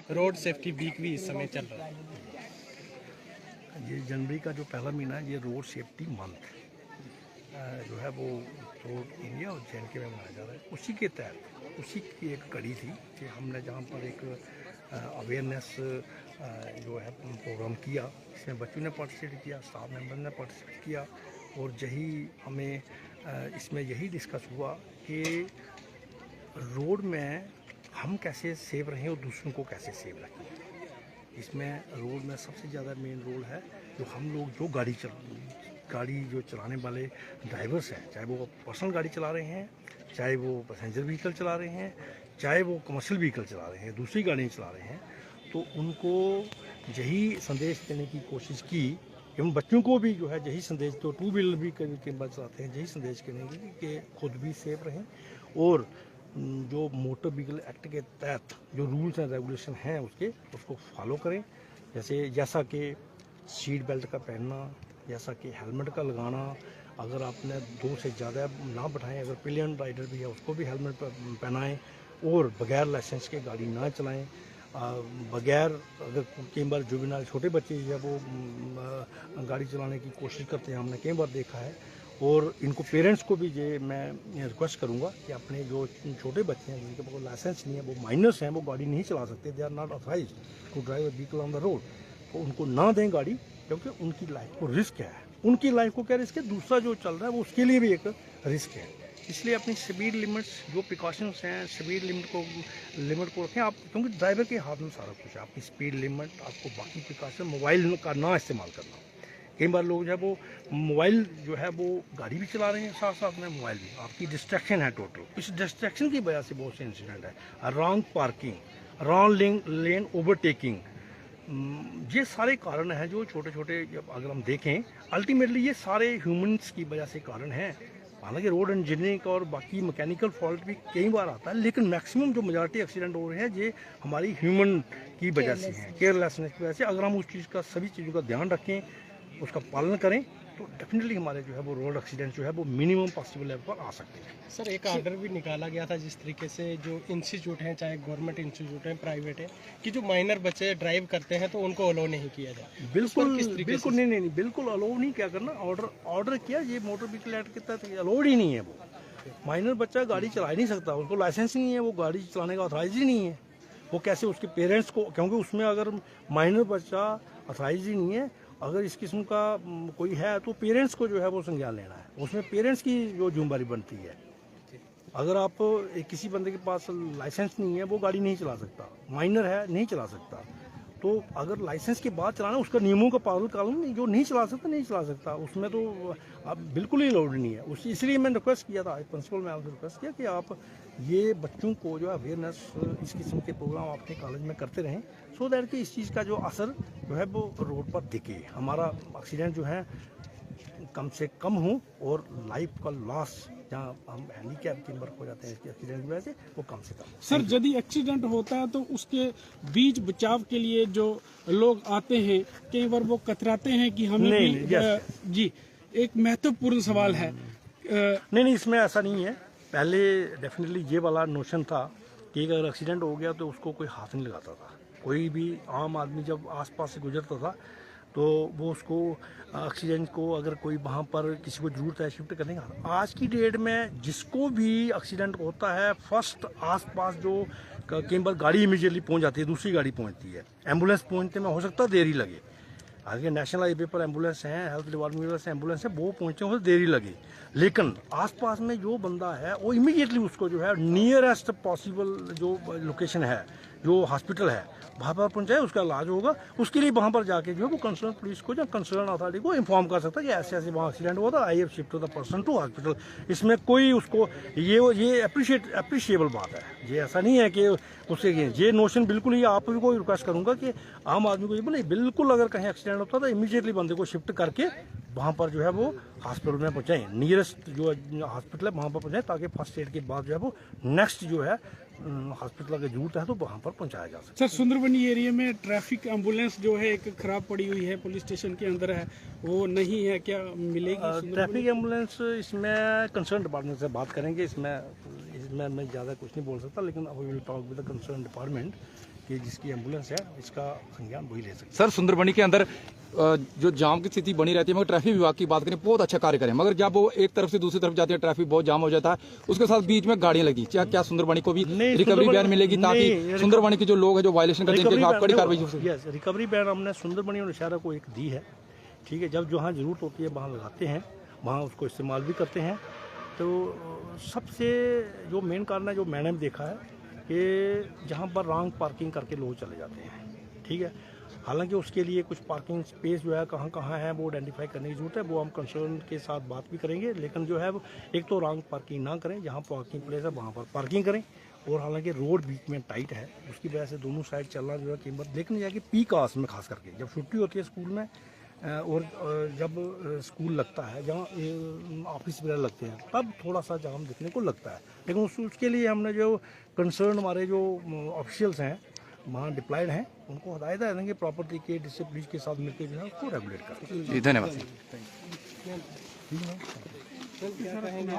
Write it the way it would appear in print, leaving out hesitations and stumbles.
Road safety week भी इस समय चल रहा है। ये जनवरी का जो पहला महीना है ये रोड सेफ्टी मंथ जो है वो तो इंडिया और JNK में मनाया जा रहा है। उसी के तहत उसी की एक कड़ी थी कि हमने जहाँ पर एक अवेयरनेस जो है प्रोग्राम किया, इसमें बच्चों ने पार्टिसिपेट किया, स्टाफ मेंबर ने पार्टिसिपेट किया और यही हमें इसमें यही डिस्कस हुआ कि रोड में हम कैसे सेफ रहें और दूसरों को कैसे सेफ रखें। इसमें रोड में सबसे ज़्यादा मेन रोल है जो हम लोग जो गाड़ी जो चलाने वाले ड्राइवर्स हैं, चाहे वो पर्सनल गाड़ी चला रहे हैं, चाहे वो पैसेंजर व्हीकल चला रहे हैं, चाहे वो कमर्शियल व्हीकल चला रहे हैं, दूसरी गाड़ियाँ चला रहे हैं, तो उनको यही संदेश देने की कोशिश की। एवं बच्चों को भी जो है यही संदेश, तो टू व्हीलर भी कई बार चलाते हैं, यही संदेश करेंगे कि खुद भी सेफ रहें और जो मोटर व्हीकल एक्ट के तहत जो रूल्स एंड रेगुलेशन हैं उसको फॉलो करें। जैसा कि सीट बेल्ट का पहनना, जैसा कि हेलमेट का लगाना, अगर आपने 2 से ज़्यादा ना बैठाएं, अगर पिलियन राइडर भी है उसको भी हेलमेट पहनाएं और बगैर लाइसेंस के गाड़ी ना चलाएं। बगैर अगर कई बार जुवेनाइल छोटे बच्चे जो है वो गाड़ी चलाने की कोशिश करते हैं, हमने कई बार देखा है। और इनको पेरेंट्स को भी ये मैं रिक्वेस्ट करूंगा कि अपने जो छोटे बच्चे हैं जिनके पास लाइसेंस नहीं है, वो माइनर्स हैं, वो गाड़ी नहीं चला सकते, they are not authorised to drive a vehicle on the road, तो उनको ना दें गाड़ी, क्योंकि उनकी लाइफ को रिस्क है। उनकी लाइफ को क्या रिस्क है, दूसरा जो चल रहा है वो उसके लिए भी एक रिस्क है। इसलिए अपनी स्पीड लिमिट्स जो प्रिकॉशंस हैं, स्पीड लिमिट को रखें आप, क्योंकि ड्राइवर के हाथ में सारा कुछ है। आपकी स्पीड लिमिट, आपको बाकी प्रिकॉशन, मोबाइल का ना इस्तेमाल करना। कई बार लोग जो है वो मोबाइल जो है वो गाड़ी भी चला रहे हैं, साथ साथ में मोबाइल भी, आपकी डिस्ट्रैक्शन है टोटल। इस डिस्ट्रैक्शन की वजह से बहुत से इंसिडेंट है, रॉन्ग पार्किंग, रॉन्ग लेन ओवरटेकिंग, ये सारे कारण हैं जो छोटे छोटे अगर हम देखें, अल्टीमेटली ये सारे ह्यूमंस की वजह से कारण हैं। हालांकि रोड इंजीनियरिंग और बाकी मैकेनिकल फॉल्ट भी कई बार आता है, लेकिन मैक्सिमम जो मेजॉरिटी एक्सीडेंट हो रहे हैं ये हमारी ह्यूमन की वजह से हैं, केयरलेसनेस की वजह से। अगर हम उस चीज़ का, सभी चीज़ों का ध्यान रखें, उसका पालन करें, तो डेफिनेटली हमारे जो है वो रोड एक्सीडेंट जो है वो मिनिमम पॉसिबल लेवल पर आ सकते हैं। सर, एक ऑर्डर भी निकाला गया था जिस तरीके से जो इंस्टीट्यूट हैं, चाहे गवर्नमेंट इंस्टीट्यूट हैं, प्राइवेट है, कि जो माइनर बच्चे ड्राइव करते हैं तो उनको अलाउ नहीं किया जाए। बिल्कुल बिल्कुल नहीं, बिल्कुल अलाउ नहीं क्या करना। ऑर्डर किया, ये मोटर व्हीकल एक्ट के तहत अलाउड ही नहीं है। वो माइनर बच्चा गाड़ी चला ही नहीं सकता, उसको लाइसेंस ही नहीं है, वो गाड़ी चलाने का ऑथराइज ही नहीं है। वो कैसे उसके पेरेंट्स को, क्योंकि उसमें अगर माइनर बच्चा ऑथराइज ही नहीं है, अगर इस किस्म का कोई है तो पेरेंट्स को जो है वो संज्ञान लेना है, उसमें पेरेंट्स की जो जिम्मेदारी बनती है। अगर आप किसी बंदे के पास लाइसेंस नहीं है, वो गाड़ी नहीं चला सकता, माइनर है नहीं चला सकता। तो अगर लाइसेंस के बाद चलाना, उसका नियमों का पालन कानून, जो नहीं चला सकता, उसमें तो अब बिल्कुल ही अलाउड नहीं है। इसलिए मैंने रिक्वेस्ट किया था, प्रिंसिपल में आपसे रिक्वेस्ट किया कि आप ये बच्चों को जो अवेयरनेस, इस किस्म के प्रोग्राम अपने कॉलेज में करते रहें, सो दैट कि इस चीज़ का जो असर जो है वो रोड पर दिखे, हमारा एक्सीडेंट जो है कम से कम हो और लाइफ का लॉस, जहाँ हम हैंडीकैप की वर्क हो जाते हैं इसके एक्सीडेंट की वजह से, वो कम से कम। सर, यदि एक्सीडेंट होता है तो उसके बीच बचाव के लिए जो लोग आते हैं, कई बार वो कतराते हैं कि हमें जी, एक महत्वपूर्ण सवाल है। नहीं, इसमें ऐसा नहीं है। पहले डेफिनेटली ये वाला नोशन था कि अगर एक्सीडेंट हो गया तो उसको कोई हाथ नहीं लगाता था। कोई भी आम आदमी जब आसपास से गुजरता था तो वो उसको एक्सीडेंट को, अगर कोई वहाँ पर किसी को ज़रूरत है शिफ्ट करने का, आज की डेट में जिसको भी एक्सीडेंट होता है, फर्स्ट आसपास जो कई बार गाड़ी इमीडिएटली पहुँच जाती है, दूसरी गाड़ी पहुँचती है, एम्बुलेंस पहुँचने में हो सकता है देरी लगे। आगे नेशनल हाईवे पर एम्बुलेंस हैं, हेल्थ डिपार्टमेंट से एम्बुलेंस है, वो पहुँचने में देरी लगे, लेकिन आसपास में जो बंदा है वो इमीडिएटली उसको जो है नियरेस्ट पॉसिबल जो लोकेशन है, जो हॉस्पिटल है, वहाँ पर पहुँचाए, उसका इलाज होगा। उसके लिए वहाँ पर जाके जो है वो कंसर्न पुलिस को या कंसर्न अथॉरिटी को इन्फॉर्म कर सकता है कि ऐसे ऐसे वहाँ एक्सीडेंट हुआ था, I have shift the person to hospital. इसमें कोई उसको ये अप्रिशिएबल बात है। ये ऐसा नहीं है कि उससे ये नोशन बिल्कुल ही, आप भी को रिक्वेस्ट करूंगा कि आम आदमी को ये बोले, बिल्कुल अगर कहीं एक्सीडेंट होता है तो इमीडिएटली बंदे को शिफ्ट करके वहाँ पर जो है वो हॉस्पिटल में पहुँचाएं, नियरेस्ट जो हॉस्पिटल है वहाँ पर पहुँचाएं, ताकि फर्स्ट एड के बाद जो है वो नेक्स्ट जो है हॉस्पिटल की जरूरत है तो वहाँ पर पहुँचाया जा सकता है। सर, सुंदरबनी एरिया में ट्रैफिक एम्बुलेंस जो है एक खराब पड़ी हुई है, पुलिस स्टेशन के अंदर है, वो नहीं है, क्या मिलेगी? ट्रैफिक एम्बुलेंस इसमें कंसर्न डिपार्टमेंट से बात करेंगे। इसमें मैं ज़्यादा कुछ नहीं बोल सकता, लेकिन we will talk with the concern department कि जिसकी एम्बुलेंस है इसका संज्ञान वही ले सकते सर सुंदरबनी के अंदर जो जाम की स्थिति बनी रहती है, मगर ट्रैफिक विभाग की बात करें बहुत अच्छा कार्य करें, मगर जब वो एक तरफ से दूसरी तरफ जाती है ट्रैफिक बहुत जाम हो जाता है, उसके साथ बीच में गाड़ियां लगी। क्या सुंदरबनी को भी रिकवरी बैन मिलेगी ताकि सुंदरबनी के जो लोग हैं जो वायलेशन करते हैं उनके खिलाफ कड़ी कार्रवाई हो सके? यस, रिकवरी बैन हमने सुंदरबनी और नौशहरा को एक दी है, ठीक है। जब जहाँ ज़रूरत होती है वहाँ लगाते हैं, वहाँ उसको इस्तेमाल भी करते हैं। तो सबसे जो मेन कारण है जो मैंने देखा है कि जहाँ पर रॉन्ग पार्किंग करके लोग चले जाते हैं, ठीक है। हालांकि उसके लिए कुछ पार्किंग स्पेस जो है कहाँ कहाँ है वो आइडेंटिफाई करने की जरूरत है, वो हम कंसर्न के साथ बात भी करेंगे। लेकिन जो है वो एक तो रॉन्ग पार्किंग ना करें, जहाँ पार्किंग प्लेस है वहाँ पर पार्किंग करें। और हालांकि रोड बीच में टाइट है, उसकी वजह से दोनों साइड चलना जो है कीमत, लेकिन यह कि पीक आवर्स में खास करके जब छुट्टी होती है स्कूल में और जब स्कूल लगता है, जहाँ ऑफिस वगैरह लगते हैं, तब थोड़ा सा जाम दिखने को लगता है। लेकिन उसके लिए हमने जो कंसर्न हमारे जो ऑफिशियल्स हैं वहाँ डिप्लॉयड हैं, उनको हदायत देंगे प्रॉपर तरीके डिसिप्लिन के साथ मिलकर जो है उसको रेगुलेट करें। जी धन्यवाद। क्या कहेंगे?